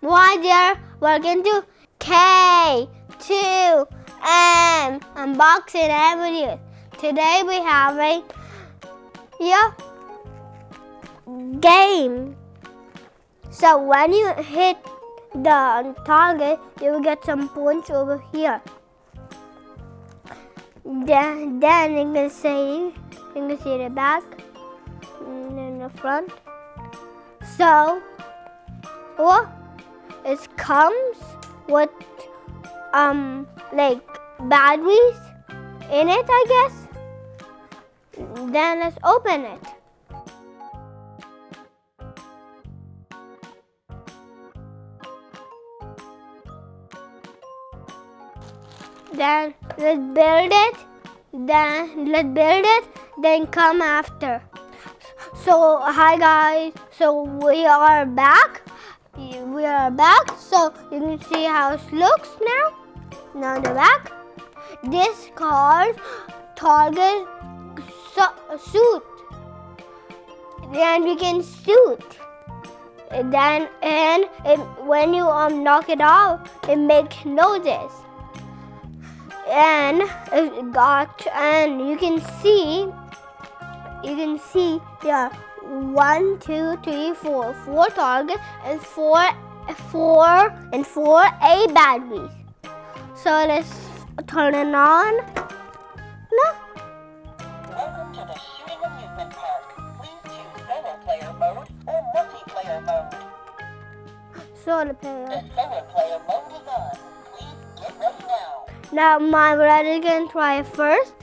Hi there, welcome to K2M Unboxing and Reviews. Today we have a game. So when you hit the target, you will get some points over here. Then you can see the back and the front. So it comes with like batteries in it, I guess. Then let's open it. Then let's build it. Then come after. So hi guys. So we are back. So you can see how it looks now. Now the back. This called target suit. Then we can shoot. When you knock it off, it makes noises. And you can see there are 1, 2, 3, 4 targets and four A batteries. So let's turn it on. Welcome to the shooting amusement park. Please choose solo player mode or multiplayer mode. Solo player. The solo player mode is on. Please get ready now. Now my brother can try it first.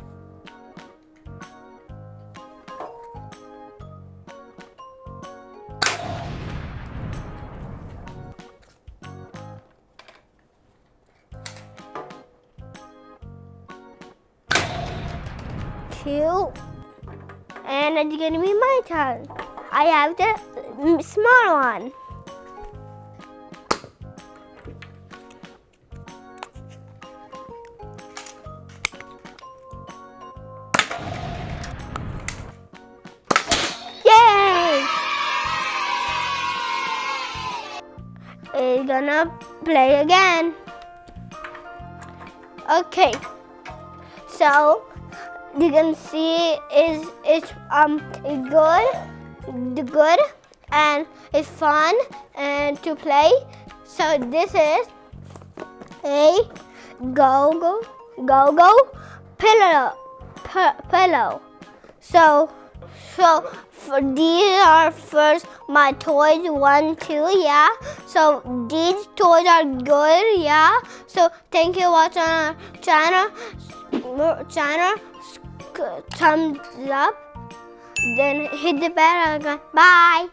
Cute. And it's gonna be my turn. I have the small one. Yay! It's gonna play again. Okay. So you can see it's good and it's fun and to play. So this is a go pillow. So for these are first my toys 1, 2, yeah. So these toys are good, yeah. So thank you for watching our channel. Thumbs up, then hit the bell icon. Bye.